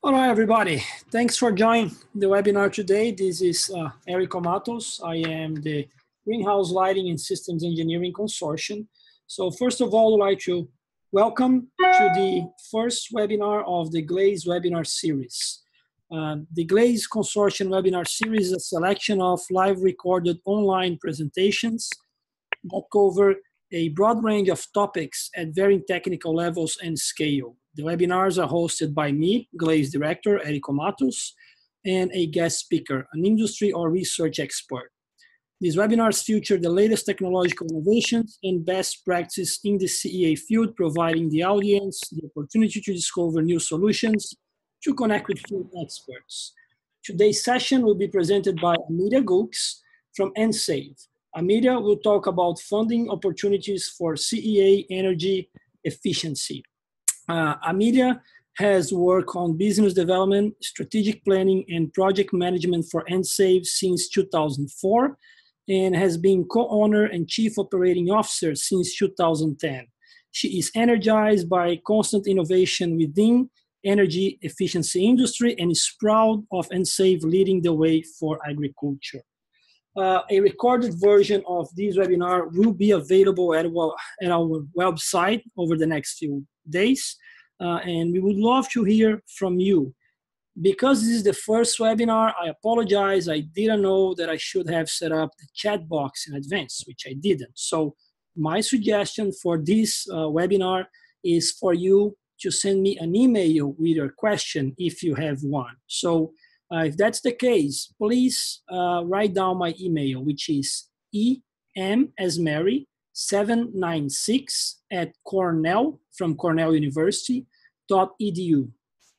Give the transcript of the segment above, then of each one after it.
All right, everybody. Thanks for joining the webinar today. This is Erico Mattos. I am the Greenhouse Lighting and Systems Engineering Consortium. So first of all, I'd like to welcome to the first webinar of the GLASE Webinar Series. The GLASE Consortium Webinar Series is a selection of live recorded online presentations that cover a broad range of topics at varying technical levels and scale. The webinars are hosted by me, GLASE Director Erico Mattos, and a guest speaker, an industry or research expert. These webinars feature the latest technological innovations and best practices in the CEA field, providing the audience the opportunity to discover new solutions to connect with field experts. Today's session will be presented by Amelia Gulkis from EnSave. Amelia will talk about funding opportunities for CEA energy efficiency. Amelia has worked on business development, strategic planning, and project management for EnSave since 2004, and has been co-owner and chief operating officer since 2010. She is energized by constant innovation within energy efficiency industry and is proud of EnSave leading the way for agriculture. A recorded version of this webinar will be available at our website over the next few days, and we would love to hear from you. Because this is the first webinar, I apologize. I didn't know that I should have set up the chat box in advance, which I didn't. So my suggestion for this webinar is for you to send me an email with your question if you have one. So if that's the case, please write down my email, which is emsmary796@Cornell, from Cornell University, .edu.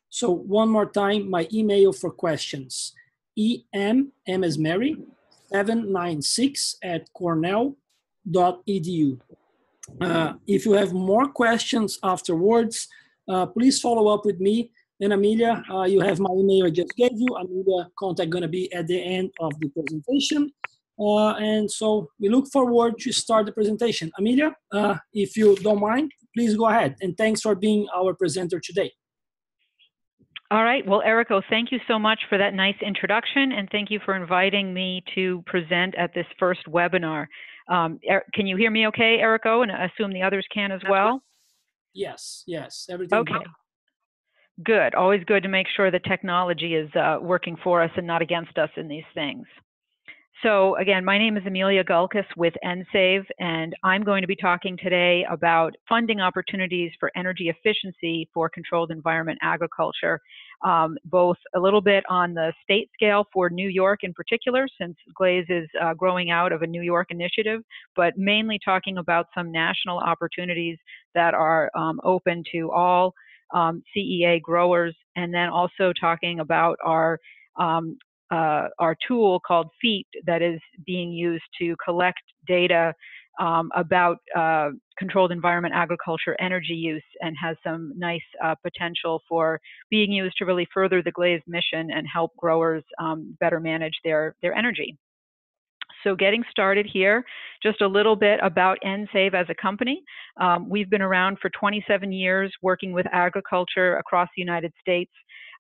So one more time, my email for questions, emsmary796@Cornell.edu. If you have more questions afterwards, please follow up with me. And Amelia, you have my email I just gave you. Amelia contact gonna be at the end of the presentation. And so we look forward to start the presentation. Amelia, if you don't mind, please go ahead. And thanks for being our presenter today. All right. Well, Erico, thank you so much for that nice introduction, and thank you for inviting me to present at this first webinar. Can you hear me okay, Erico? And I assume the others can as well? Yes, everything okay. Good. Always good to make sure the technology is working for us and not against us in these things. So again, my name is Amelia Gulkis with EnSave, and I'm going to be talking today about funding opportunities for energy efficiency for controlled environment agriculture, both a little bit on the state scale for New York in particular, since GLASE is growing out of a New York initiative, but mainly talking about some national opportunities that are open to all CEA growers, and then also talking about our tool called FEAT that is being used to collect data about controlled environment agriculture energy use, and has some nice potential for being used to really further the GLASE mission and help growers better manage their energy. So getting started here, just a little bit about EnSave as a company. We've been around for 27 years working with agriculture across the United States.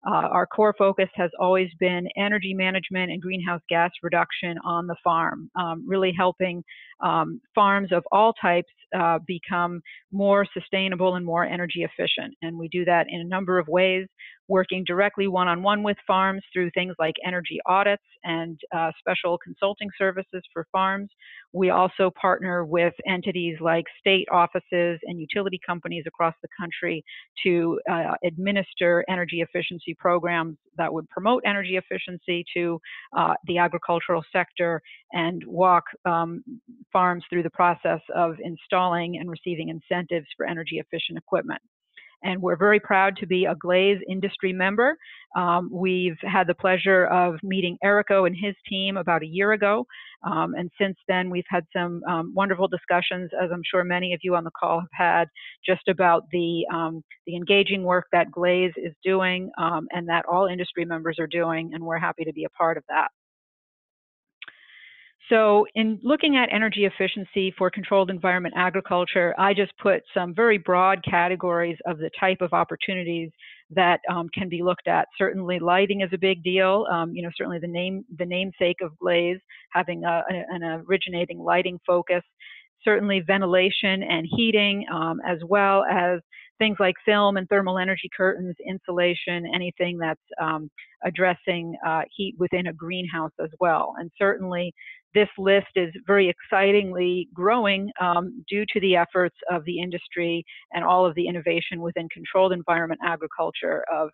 Our core focus has always been energy management and greenhouse gas reduction on the farm, really helping farms of all types become more sustainable and more energy efficient. And we do that in a number of ways, working directly one-on-one with farms through things like energy audits and special consulting services for farms. We also partner with entities like state offices and utility companies across the country to administer energy efficiency programs that would promote energy efficiency to the agricultural sector, and walk farms through the process of installing and receiving incentives for energy efficient equipment. And we're very proud to be a GLASE industry member. We've had the pleasure of meeting Erico and his team about a year ago. And since then, we've had some wonderful discussions, as I'm sure many of you on the call have had, just about the engaging work that GLASE is doing and that all industry members are doing. And we're happy to be a part of that. So in looking at energy efficiency for controlled environment agriculture, I just put some very broad categories of the type of opportunities that can be looked at. Certainly lighting is a big deal. You know, certainly the namesake of GLASE, having an originating lighting focus. Certainly ventilation and heating, as well as things like film and thermal energy curtains, insulation, anything that's addressing heat within a greenhouse as well. And certainly this list is very excitingly growing due to the efforts of the industry and all of the innovation within controlled environment agriculture of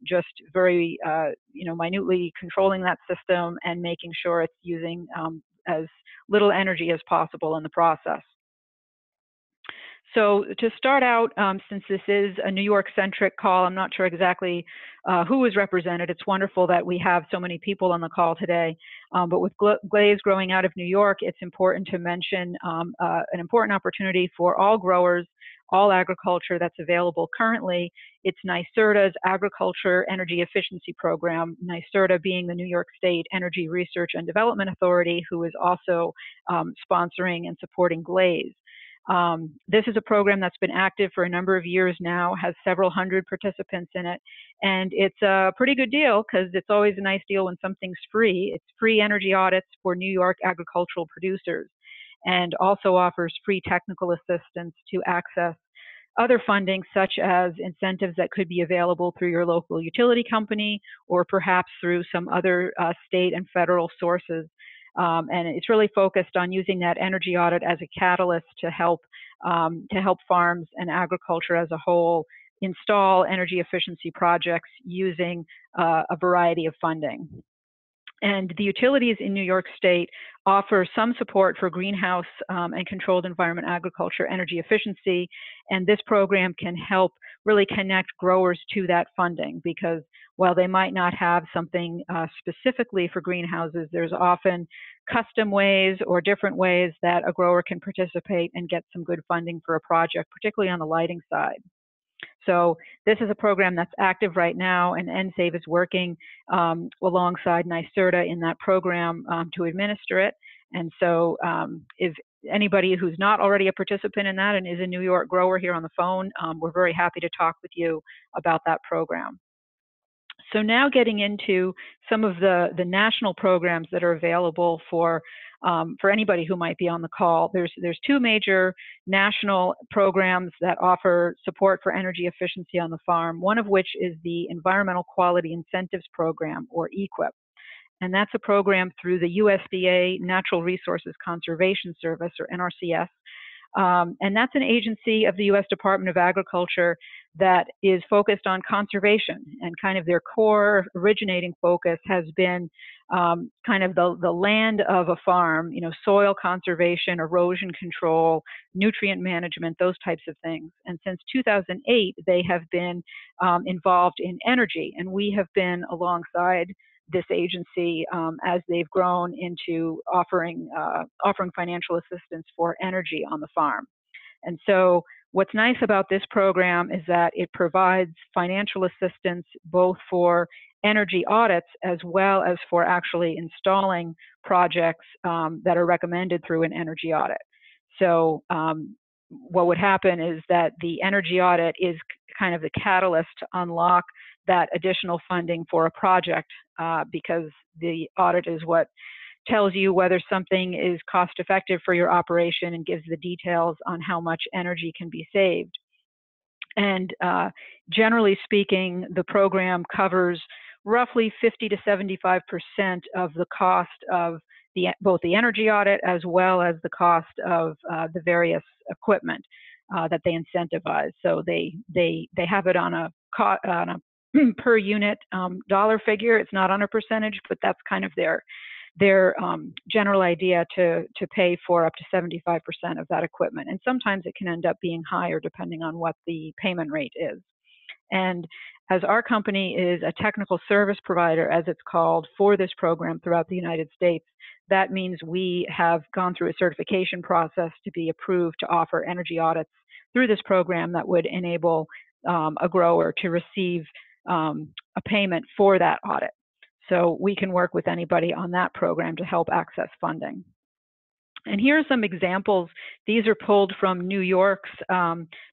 just very, you know, minutely controlling that system and making sure it's using as little energy as possible in the process. So to start out, since this is a New York-centric call, I'm not sure exactly who is represented. It's wonderful that we have so many people on the call today. But with GLASE growing out of New York, it's important to mention an important opportunity for all growers, all agriculture that's available currently. It's NYSERDA's Agriculture Energy Efficiency Program, NYSERDA being the New York State Energy Research and Development Authority, who is also sponsoring and supporting GLASE. This is a program that's been active for a number of years now, has several hundred participants in it, and it's a pretty good deal because it's always a nice deal when something's free. It's free energy audits for New York agricultural producers, and also offers free technical assistance to access other funding, such as incentives that could be available through your local utility company or perhaps through some other state and federal sources. And it's really focused on using that energy audit as a catalyst to help farms and agriculture as a whole install energy efficiency projects using a variety of funding. And the utilities in New York State offer some support for greenhouse and controlled environment agriculture energy efficiency. And this program can help really connect growers to that funding, because while they might not have something specifically for greenhouses, there's often custom ways or different ways that a grower can participate and get some good funding for a project, particularly on the lighting side. So this is a program that's active right now, and EnSave is working alongside NYSERDA in that program to administer it. And so if anybody who's not already a participant in that and is a New York grower here on the phone, we're very happy to talk with you about that program. So now getting into some of the national programs that are available for anybody who might be on the call. There's two major national programs that offer support for energy efficiency on the farm, one of which is the Environmental Quality Incentives Program, or EQIP. And that's a program through the USDA Natural Resources Conservation Service, or NRCS. And that's an agency of the U.S. Department of Agriculture that is focused on conservation, and kind of their core originating focus has been kind of the land of a farm, you know, soil conservation, erosion control, nutrient management, those types of things. And since 2008, they have been involved in energy, and we have been alongside this agency as they've grown into offering financial assistance for energy on the farm. And so what's nice about this program is that it provides financial assistance both for energy audits as well as for actually installing projects that are recommended through an energy audit. So what would happen is that the energy audit is kind of the catalyst to unlock that additional funding for a project, because the audit is what tells you whether something is cost effective for your operation and gives the details on how much energy can be saved. And generally speaking, the program covers roughly 50 to 75% of the cost of both the energy audit as well as the cost of the various equipment that they incentivize. So they have it on a per unit dollar figure. It's not on a percentage, but that's kind of their general idea to pay for up to 75% of that equipment. And sometimes it can end up being higher depending on what the payment rate is. And as our company is a technical service provider, as it's called, for this program throughout the United States, that means we have gone through a certification process to be approved to offer energy audits through this program that would enable a grower to receive a payment for that audit. So we can work with anybody on that program to help access funding. And here are some examples. These are pulled from New York's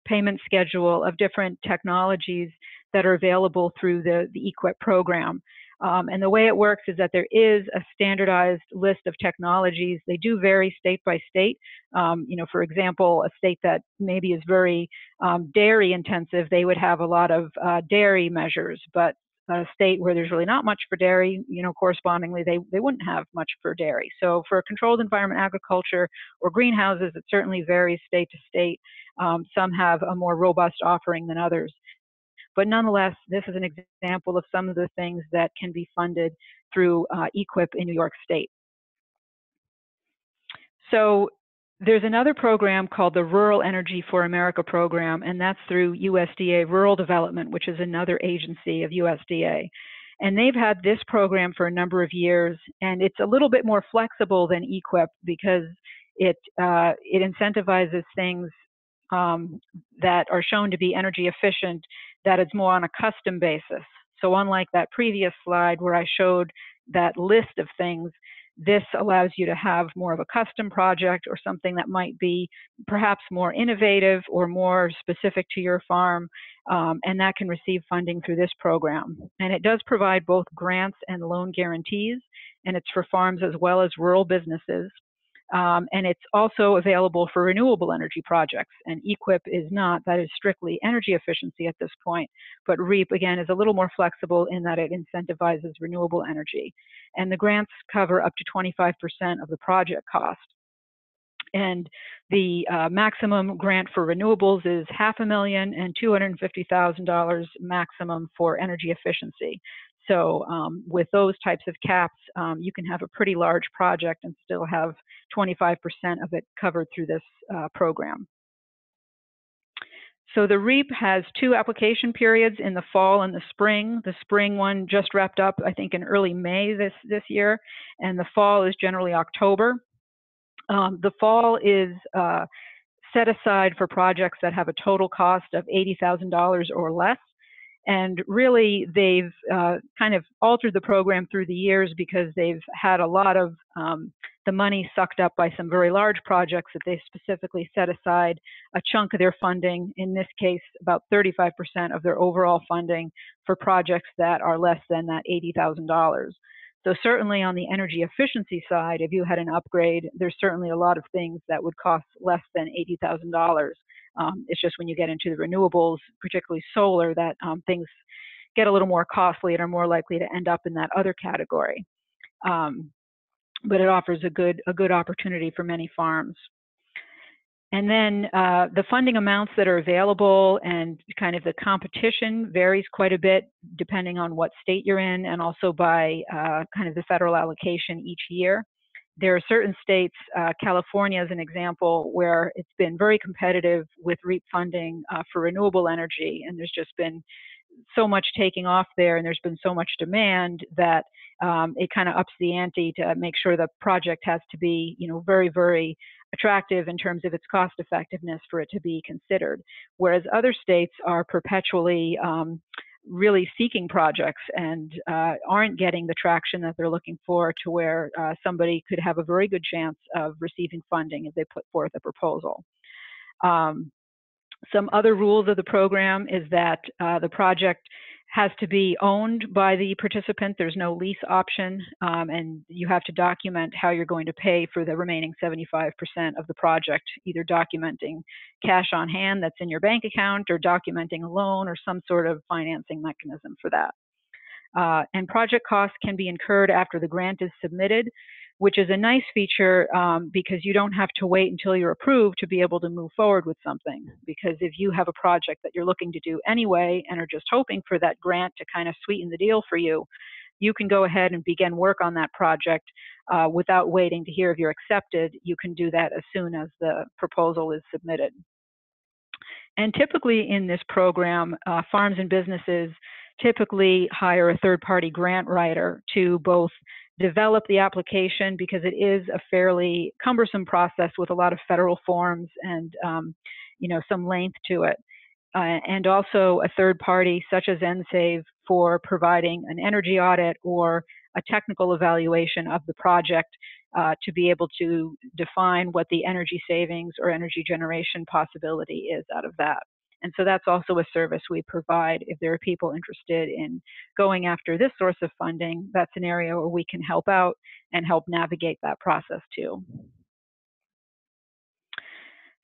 payment schedule of different technologies that are available through the EQIP program. And the way it works is that there is a standardized list of technologies. They do vary state by state. For example, a state that maybe is very dairy intensive, they would have a lot of dairy measures, but a state where there's really not much for dairy, correspondingly, they wouldn't have much for dairy. So for controlled environment agriculture or greenhouses, it certainly varies state to state. Some have a more robust offering than others. But nonetheless, this is an example of some of the things that can be funded through EQIP in New York State. So there's another program called the Rural Energy for America program, and that's through USDA Rural Development, which is another agency of USDA. And they've had this program for a number of years, and it's a little bit more flexible than EQIP because it incentivizes things that are shown to be energy efficient, that it's more on a custom basis. So unlike that previous slide where I showed that list of things, this allows you to have more of a custom project or something that might be perhaps more innovative or more specific to your farm, and that can receive funding through this program. And it does provide both grants and loan guarantees, and it's for farms as well as rural businesses. And it's also available for renewable energy projects, and EQIP is not. That is strictly energy efficiency at this point. But REAP, again, is a little more flexible in that it incentivizes renewable energy. And the grants cover up to 25% of the project cost. And the maximum grant for renewables is $500,000 and $250,000 maximum for energy efficiency. So with those types of caps, you can have a pretty large project and still have 25% of it covered through this program. So the REAP has 2 application periods in the fall and the spring. The spring one just wrapped up, I think, in early May this year, and the fall is generally October. The fall is set aside for projects that have a total cost of $80,000 or less. And really, they've kind of altered the program through the years because they've had a lot of the money sucked up by some very large projects that they specifically set aside a chunk of their funding, in this case, about 35% of their overall funding for projects that are less than that $80,000. So certainly on the energy efficiency side, if you had an upgrade, there's certainly a lot of things that would cost less than $80,000. It's just when you get into the renewables, particularly solar, that things get a little more costly and are more likely to end up in that other category. But it offers a good opportunity for many farms. And then the funding amounts that are available and kind of the competition varies quite a bit depending on what state you're in, and also by kind of the federal allocation each year. There are certain states, California is an example, where it's been very competitive with REAP funding for renewable energy, and there's just been so much taking off there, and there's been so much demand that it kind of ups the ante to make sure the project has to be, very, very attractive in terms of its cost effectiveness for it to be considered. Whereas other states are perpetually really seeking projects and aren't getting the traction that they're looking for, to where somebody could have a very good chance of receiving funding if they put forth a proposal. Some other rules of the program is that the project has to be owned by the participant. There's no lease option, and you have to document how you're going to pay for the remaining 75% of the project, either documenting cash on hand that's in your bank account or documenting a loan or some sort of financing mechanism for that. And project costs can be incurred after the grant is submitted, which is a nice feature because you don't have to wait until you're approved to be able to move forward with something. Because if you have a project that you're looking to do anyway and are just hoping for that grant to kind of sweeten the deal for you, you can go ahead and begin work on that project without waiting to hear if you're accepted. You can do that as soon as the proposal is submitted. And typically in this program, farms and businesses typically hire a third-party grant writer to both develop the application, because it is a fairly cumbersome process with a lot of federal forms and some length to it, and also a third party such as EnSave for providing an energy audit or a technical evaluation of the project to be able to define what the energy savings or energy generation possibility is out of that. And so that's also a service we provide. If there are people interested in going after this source of funding, that's an area where we can help out and help navigate that process too.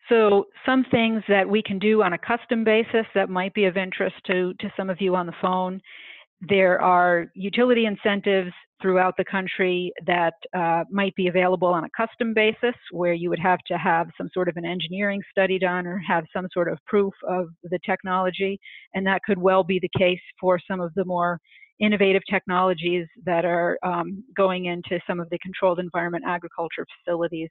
So some things that we can do on a custom basis that might be of interest to some of you on the phone. There are utility incentives throughout the country that might be available on a custom basis, where you would have to have some sort of an engineering study done or have some sort of proof of the technology. And that could well be the case for some of the more innovative technologies that are going into some of the controlled environment agriculture facilities.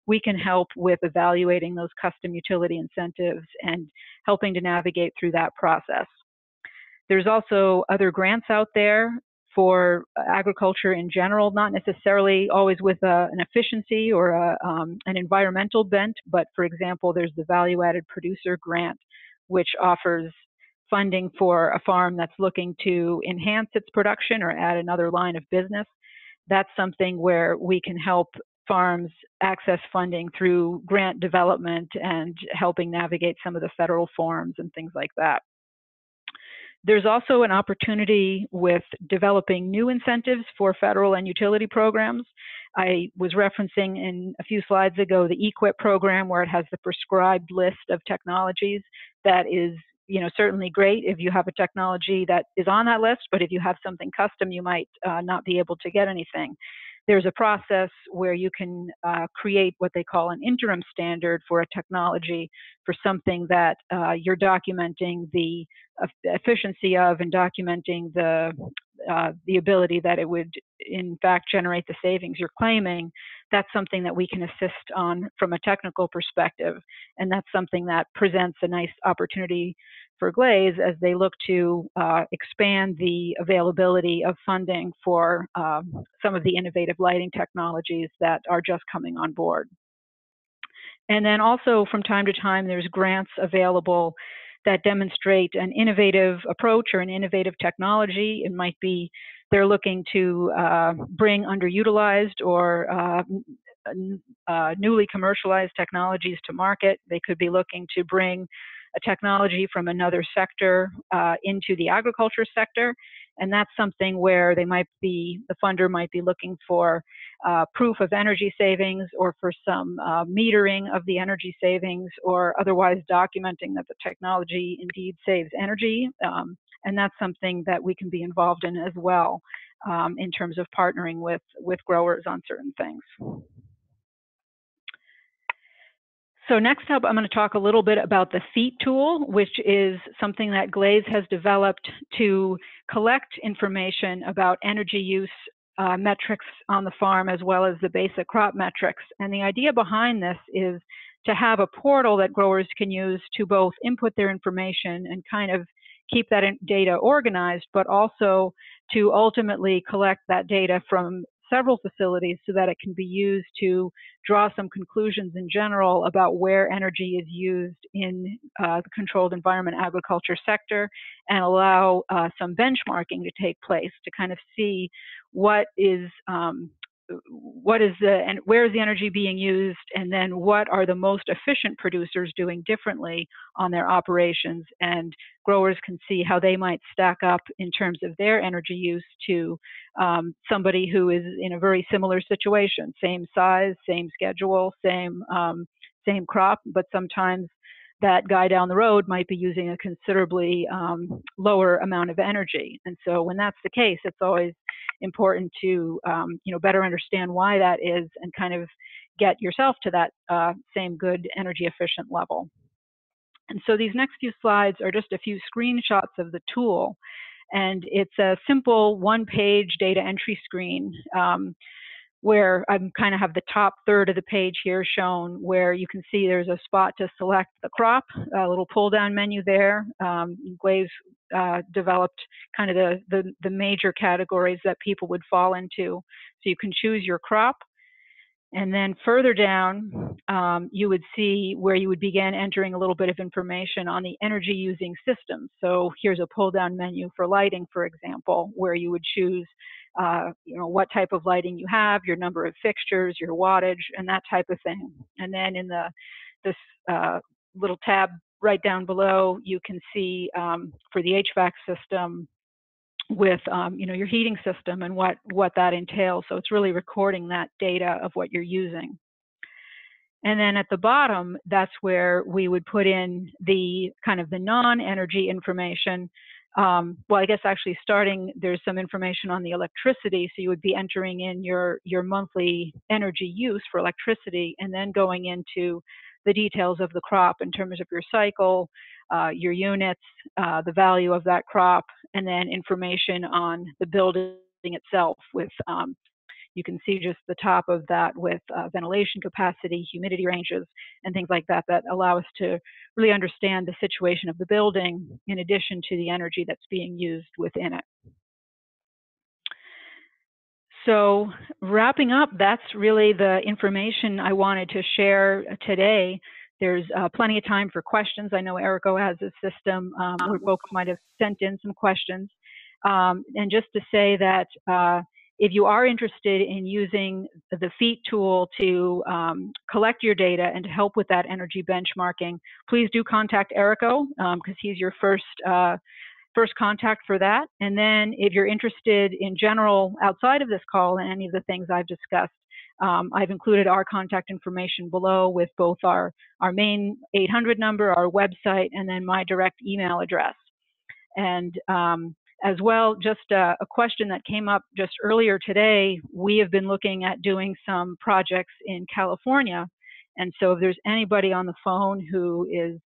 We can help with evaluating those custom utility incentives and helping to navigate through that process. There's also other grants out there for agriculture in general, not necessarily always with an efficiency or an environmental bent, but for example, there's the Value Added Producer Grant, which offers funding for a farm that's looking to enhance its production or add another line of business. That's something where we can help farms access funding through grant development and helping navigate some of the federal forms and things like that. There's also an opportunity with developing new incentives for federal and utility programs. I was referencing in a few slides ago the EQIP program, where it has the prescribed list of technologies. That is, certainly great if you have a technology that is on that list, but if you have something custom, you might not be able to get anything. There's a process where you can create what they call an interim standard for a technology for something that you're documenting the efficiency of and documenting the ability that it would in fact generate the savings you're claiming. That's something that we can assist on from a technical perspective, and that's something that presents a nice opportunity for GLASE as they look to expand the availability of funding for some of the innovative lighting technologies that are just coming on board. And then also from time to time, there's grants available that demonstrate an innovative approach or an innovative technology. It might be they're looking to bring underutilized or newly commercialized technologies to market. They could be looking to bring a technology from another sector into the agriculture sector. And that's something where they might be, the funder might be looking for proof of energy savings or for some metering of the energy savings or otherwise documenting that the technology indeed saves energy. And that's something that we can be involved in as well in terms of partnering with growers on certain things. So next up, I'm going to talk a little bit about the FEAT tool, which is something that GLASE has developed to collect information about energy use metrics on the farm, as well as the basic crop metrics. And the idea behind this is to have a portal that growers can use to both input their information and kind of keep that data organized, but also to ultimately collect that data from several facilities so that it can be used to draw some conclusions in general about where energy is used in the controlled environment agriculture sector, and allow some benchmarking to take place to kind of see what is and where is the energy being used, and then what are the most efficient producers doing differently on their operations, and growers can see how they might stack up in terms of their energy use to somebody who is in a very similar situation, same size, same schedule, same crop, but sometimes that guy down the road might be using a considerably lower amount of energy. And so when that's the case, it's always important to better understand why that is and kind of get yourself to that same good energy efficient level. And so these next few slides are just a few screenshots of the tool. And it's a simple one-page data entry screen where I kind of have the top third of the page here shown, where you can see there's a spot to select the crop, a little pull-down menu there. GLASE developed kind of the major categories that people would fall into. So you can choose your crop. And then further down, you would see where you would begin entering a little bit of information on the energy using systems. So here's a pull down menu for lighting, for example, where you would choose what type of lighting you have, your number of fixtures, your wattage, and that type of thing. And then in this little tab right down below, you can see for the HVAC system with your heating system and what that entails. So it's really recording that data of what you're using. And then at the bottom, that's where we would put in the kind of the non-energy information. Well, I guess actually starting, there's some information on the electricity. So you would be entering in your monthly energy use for electricity, and then going into the details of the crop in terms of your cycle, your units, the value of that crop, and then information on the building itself with you can see just the top of that with ventilation capacity, humidity ranges, and things like that that allow us to really understand the situation of the building in addition to the energy that's being used within it. So wrapping up, that's really the information I wanted to share today. There's plenty of time for questions. I know Erico has a system where folks might have sent in some questions. And just to say that if you are interested in using the FEAT tool to collect your data and to help with that energy benchmarking, please do contact Erico because he's your first contact for that. And then if you're interested in general outside of this call and any of the things I've discussed, I've included our contact information below with both our main 800 number, our website, and then my direct email address. And as well, just a question that came up just earlier today, we have been looking at doing some projects in California. And so if there's anybody on the phone who is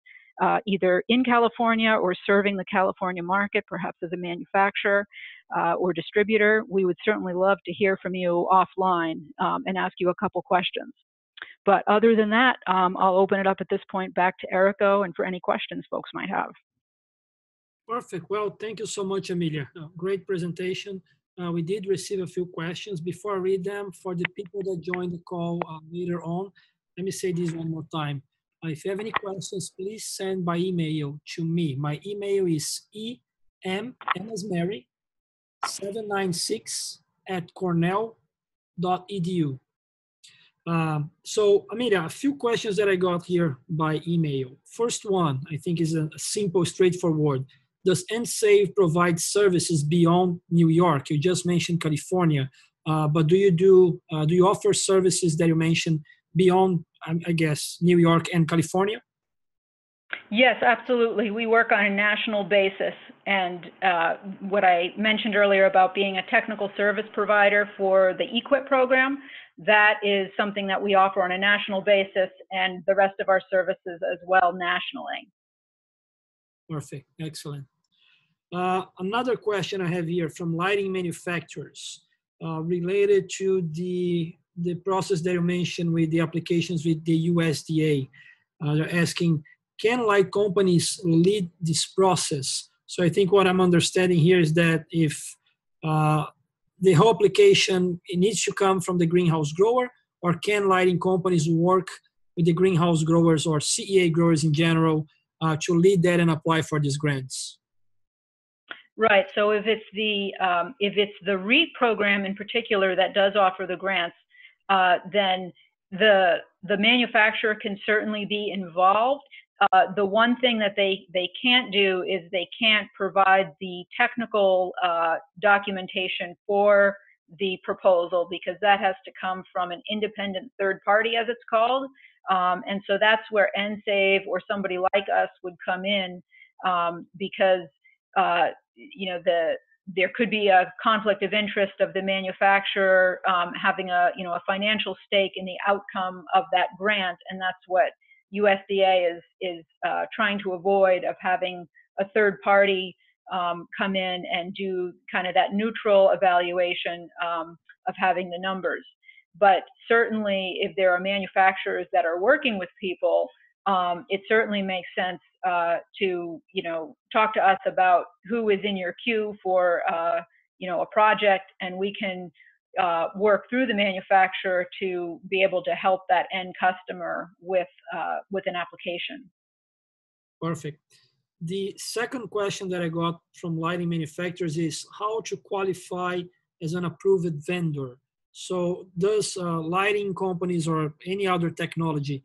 either in California or serving the California market, perhaps as a manufacturer or distributor, we would certainly love to hear from you offline and ask you a couple questions. But other than that, I'll open it up at this point back to Erico and for any questions folks might have. Perfect. Well, thank you so much, Amelia. Great presentation. We did receive a few questions. Before I read them, for the people that joined the call later on, let me say this one more time. If you have any questions, please send by email to me. My email is emsmary796@cornell.edu. So, Amelia, a few questions that I got here by email. First one, I think, is a simple, straightforward. Does EnSave provide services beyond New York? You just mentioned California, but do you offer services that you mentioned beyond, I guess, New York and California? Yes, absolutely. We work on a national basis. And what I mentioned earlier about being a technical service provider for the EQIP program, that is something that we offer on a national basis, and the rest of our services as well nationally. Perfect. Excellent. Another question I have here from lighting manufacturers related to the process that you mentioned with the applications with the USDA. They're asking, can light companies lead this process? So I think what I'm understanding here is that if the whole application, it needs to come from the greenhouse grower, or can lighting companies work with the greenhouse growers or CEA growers in general to lead that and apply for these grants? Right. So if it's the REAP program in particular that does offer the grants, then the manufacturer can certainly be involved. The one thing that they can't do is they can't provide the technical documentation for the proposal, because that has to come from an independent third party, as it's called. And so that's where EnSave or somebody like us would come in, because there could be a conflict of interest of the manufacturer having a financial stake in the outcome of that grant, and that's what USDA is trying to avoid, of having a third party come in and do kind of that neutral evaluation of having the numbers. But certainly, if there are manufacturers that are working with people, it certainly makes sense to talk to us about who is in your queue for a project, and we can work through the manufacturer to be able to help that end customer with an application. Perfect. The second question that I got from lighting manufacturers is how to qualify as an approved vendor. So does lighting companies or any other technology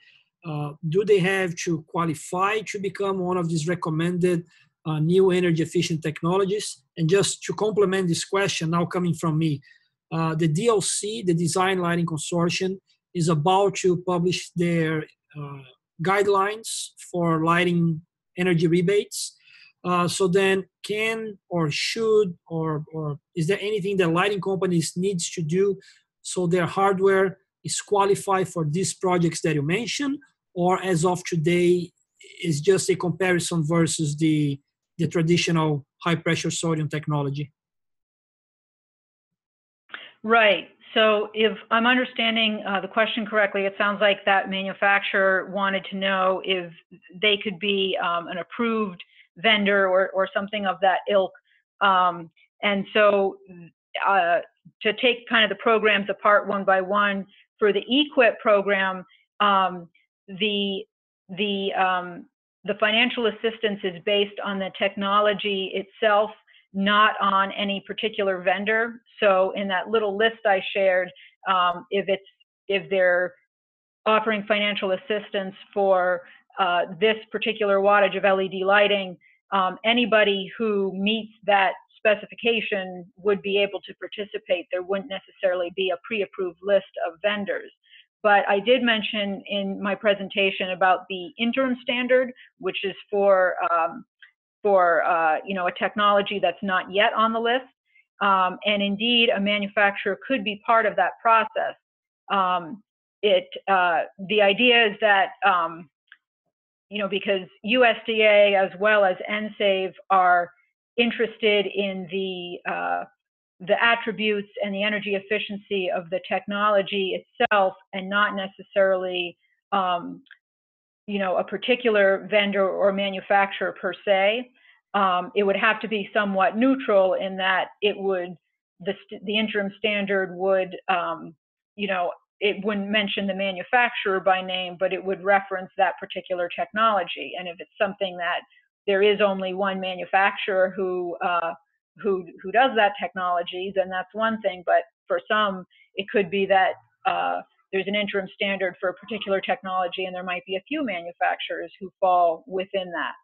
do they have to qualify to become one of these recommended new energy efficient technologies? And just to complement this question, now coming from me, the DLC, the Design Lighting Consortium, is about to publish their guidelines for lighting energy rebates. So then can or should or is there anything that lighting companies needs to do so their hardware is qualified for these projects that you mentioned, or as of today is just a comparison versus the traditional high pressure sodium technology? Right. So if I'm understanding the question correctly, it sounds like that manufacturer wanted to know if they could be an approved vendor or something of that ilk. And so to take kind of the programs apart one by one, for the EQIP program, the financial assistance is based on the technology itself, not on any particular vendor. So in that little list I shared, if they're offering financial assistance for this particular wattage of LED lighting, anybody who meets that specification would be able to participate. There wouldn't necessarily be a pre-approved list of vendors. But I did mention in my presentation about the interim standard, which is for a technology that's not yet on the list. And indeed, a manufacturer could be part of that process. The idea is that, because USDA as well as EnSave are interested in the attributes and the energy efficiency of the technology itself, and not necessarily a particular vendor or manufacturer per se. It would have to be somewhat neutral in that it would, the interim standard would, it wouldn't mention the manufacturer by name, but it would reference that particular technology. And if it's something that there is only one manufacturer who does that technology, then that's one thing. But for some, it could be that there's an interim standard for a particular technology, and there might be a few manufacturers who fall within that.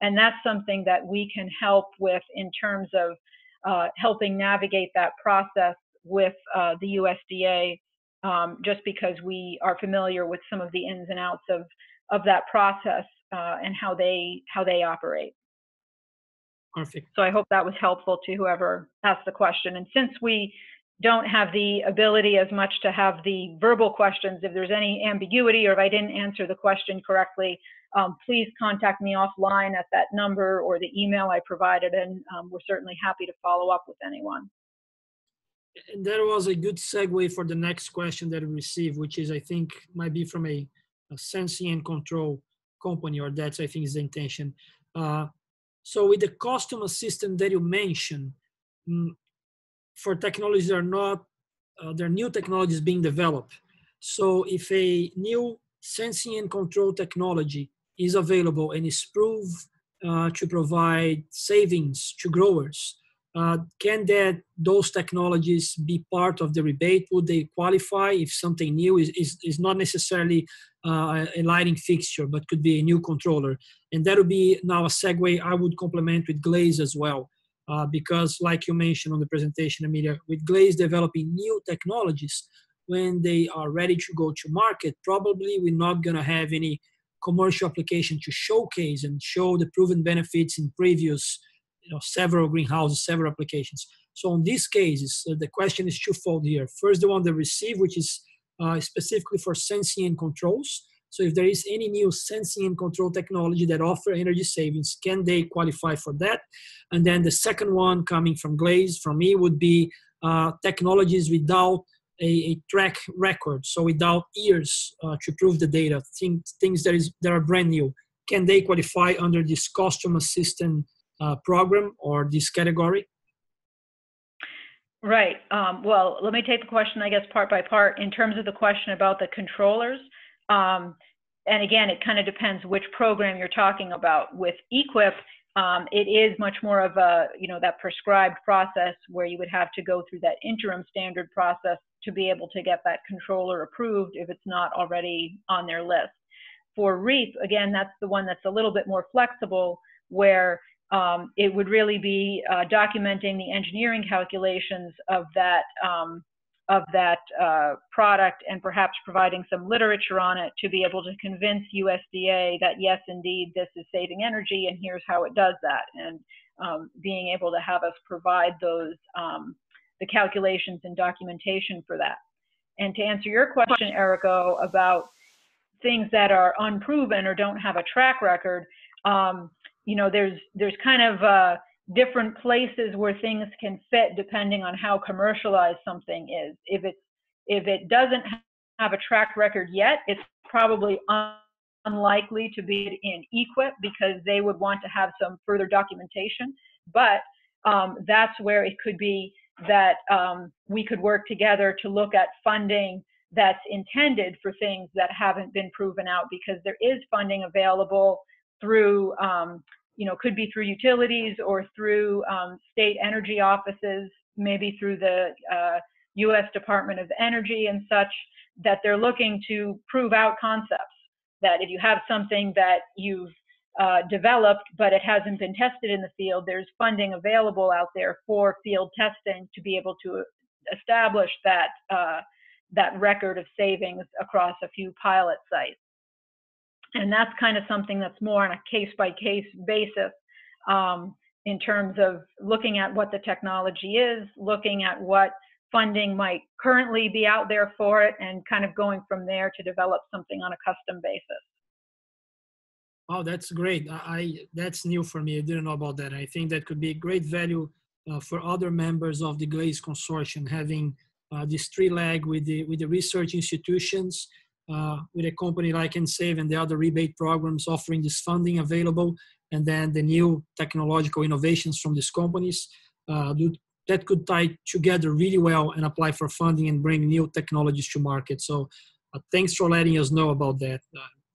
And that's something that we can help with in terms of helping navigate that process with the USDA, just because we are familiar with some of the ins and outs of that process and how they operate. Perfect. So I hope that was helpful to whoever asked the question. And since we don't have the ability as much to have the verbal questions, if there's any ambiguity or if I didn't answer the question correctly, please contact me offline at that number or the email I provided, and we're certainly happy to follow up with anyone. And that was a good segue for the next question that we received, which is, I think, might be from a sensing and control company, or that's, I think, is the intention. So with the customer system that you mentioned, for technologies that are not, there are new technologies being developed. So if a new sensing and control technology is available and is proved to provide savings to growers, can those technologies be part of the rebate? Would they qualify if something new is not necessarily a lighting fixture, but could be a new controller? And that would be now a segue I would complement with GLASE as well. Because like you mentioned on the presentation, Amelia, with GLASE developing new technologies, when they are ready to go to market, probably we're not going to have any commercial application to showcase and show the proven benefits in previous, several greenhouses, several applications. So in these cases, the question is twofold here. First, the one they receive, which is specifically for sensing and controls. So if there is any new sensing and control technology that offer energy savings, can they qualify for that? And then the second one coming from GLASE, from me, would be technologies without a track record, so without years to prove the data, things that are brand new. Can they qualify under this customer assistance program or this category? Right. Well, let me take the question, I guess, part by part. In terms of the question about the controllers, and again, it kind of depends which program you're talking about. With EQIP, it is much more of a, that prescribed process where you would have to go through that interim standard process to be able to get that controller approved if it's not already on their list. For REAP, again, that's the one that's a little bit more flexible, where it would really be documenting the engineering calculations of that product, and perhaps providing some literature on it to be able to convince USDA that yes, indeed, this is saving energy, and here's how it does that, and being able to have us provide those the calculations and documentation for that. And to answer your question, Erico, about things that are unproven or don't have a track record, you know, there's kind of different places where things can fit depending on how commercialized something is. If it doesn't have a track record yet, it's probably unlikely to be in EQIP, because they would want to have some further documentation. But that's where it could be that we could work together to look at funding that's intended for things that haven't been proven out, because there is funding available through, you know, could be through utilities or through state energy offices, maybe through the U.S. Department of Energy and such, that they're looking to prove out concepts. That if you have something that you've developed, but it hasn't been tested in the field, there's funding available out there for field testing to be able to establish that that record of savings across a few pilot sites. And that's kind of something that's more on a case-by-case basis, in terms of looking at what the technology is, looking at what funding might currently be out there for it, and kind of going from there to develop something on a custom basis. Oh, that's great. That's new for me. I didn't know about that. I think that could be great value for other members of the GLASE Consortium, having this three-leg with the research institutions, with a company like EnSave and the other rebate programs offering this funding available, and then the new technological innovations from these companies that could tie together really well and apply for funding and bring new technologies to market. So thanks for letting us know about that.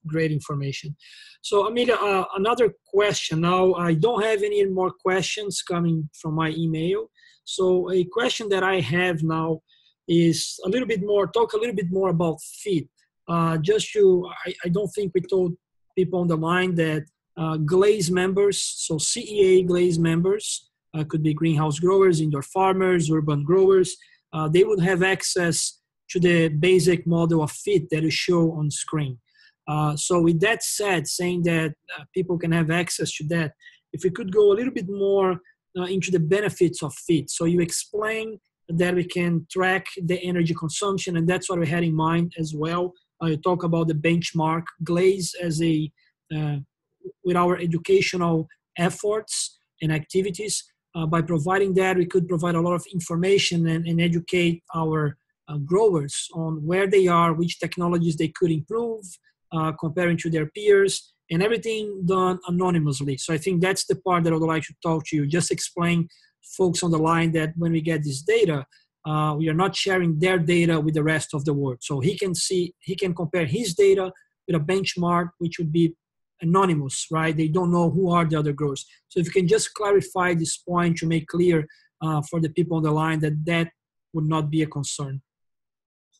Great information. So Amelia, another question. Now, I don't have any more questions coming from my email. So a question that I have now is a little bit more, talk a little bit more about FIT. I don't think we told people on the line that GLASE members, so CEA GLASE members, could be greenhouse growers, indoor farmers, urban growers, they would have access to the basic model of FIT that is shown on screen. So with that said, saying that people can have access to that, if we could go a little bit more into the benefits of FIT. So you explain that we can track the energy consumption, and that's what we had in mind as well. You talk about the benchmark GLASE as a, with our educational efforts and activities. By providing that, we could provide a lot of information and educate our growers on where they are, which technologies they could improve, comparing to their peers, and everything done anonymously. So I think that's the part that I would like to talk to you. Just explain folks on the line that when we get this data, we are not sharing their data with the rest of the world. So he can compare his data with a benchmark, which would be anonymous, right? They don't know who are the other growers. So if you can just clarify this point to make clear for the people on the line that would not be a concern.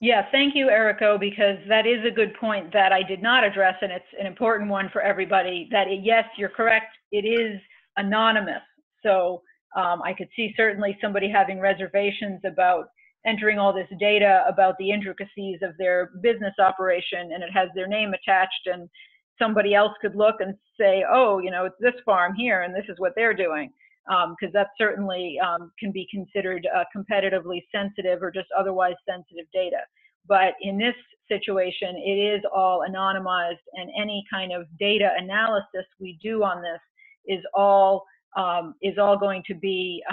Yeah, thank you, Erico, because that is a good point that I did not address, and it's an important one for everybody, that yes, you're correct, it is anonymous. So I could see certainly somebody having reservations about entering all this data about the intricacies of their business operation, and it has their name attached, and somebody else could look and say, oh, you know, it's this farm here, and this is what they're doing. Because that certainly can be considered competitively sensitive or just otherwise sensitive data. But in this situation, it is all anonymized, and any kind of data analysis we do on this is all going to be,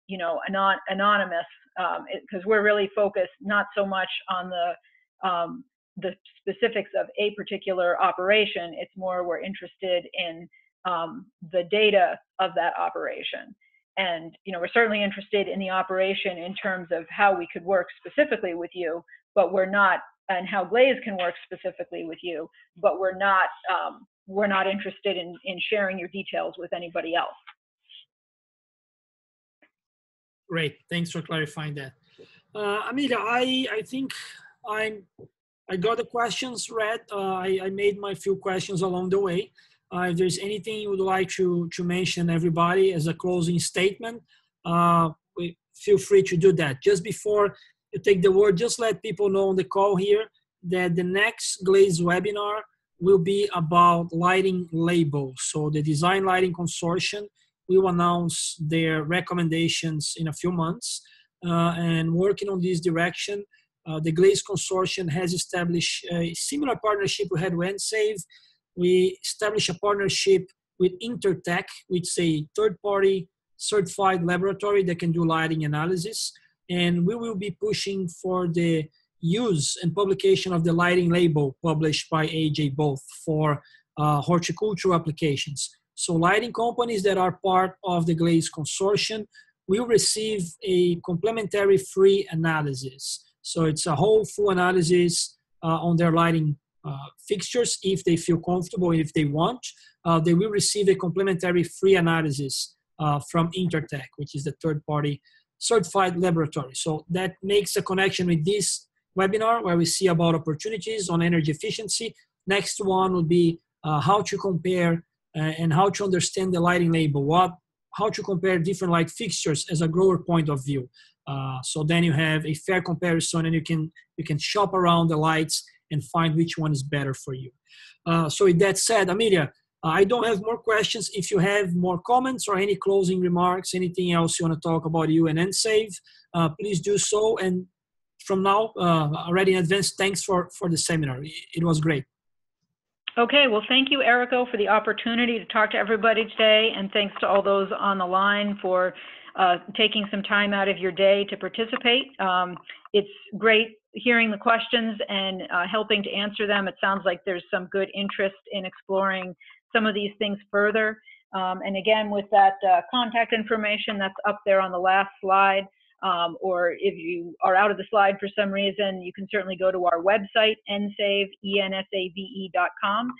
you know, anonymous, because we're really focused not so much on the specifics of a particular operation. It's more we're interested in the data of that operation. And, you know, we're certainly interested in the operation in terms of how we could work specifically with you, but we're not, and how GLASE can work specifically with you, but we're not interested in sharing your details with anybody else. Great, thanks for clarifying that. Amelia, I think I'm I got the questions read. I made my few questions along the way. If there's anything you would like to mention, everybody, as a closing statement, feel free to do that. Just before you take the word, just let people know on the call here that the next GLASE webinar will be about lighting labels. So the Design Lighting Consortium will announce their recommendations in a few months. And working on this direction, the GLASE Consortium has established a similar partnership we had with EnSave. We established a partnership with Intertech, which is a third-party certified laboratory that can do lighting analysis. And we will be pushing for the use and publication of the lighting label published by AJ both for horticultural applications. So lighting companies that are part of the GLASE Consortium will receive a complimentary free analysis. So it's a whole full analysis on their lighting fixtures if they feel comfortable, if they want. They will receive a complimentary free analysis from Intertech, which is the third-party certified laboratory. So that makes a connection with this webinar where we see about opportunities on energy efficiency. Next one will be how to compare and how to understand the lighting label, how to compare different light fixtures as a grower point of view. So then you have a fair comparison and you can shop around the lights and find which one is better for you. So with that said, Amelia, I don't have more questions. If you have more comments or any closing remarks, anything else you want to talk about you and EnSave, please do so. And from now, already in advance, thanks for the seminar. It was great. Okay, well, thank you, Erico, for the opportunity to talk to everybody today, and thanks to all those on the line for taking some time out of your day to participate. It's great hearing the questions and helping to answer them. It sounds like there's some good interest in exploring some of these things further. And again, with that contact information that's up there on the last slide, or if you are out of the slide for some reason, you can certainly go to our website, EnSave, ENSAVE.com.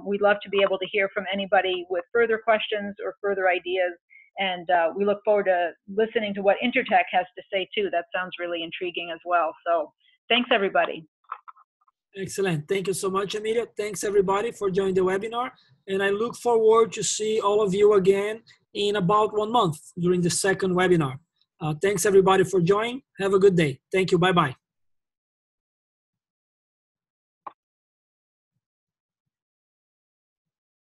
We'd love to be able to hear from anybody with further questions or further ideas. And we look forward to listening to what Intertech has to say too. That sounds really intriguing as well. So thanks, everybody. Excellent. Thank you so much, Amelia. Thanks, everybody, for joining the webinar. And I look forward to see all of you again in about 1 month during the second webinar. Thanks, everybody, for joining. Have a good day. Thank you. Bye-bye.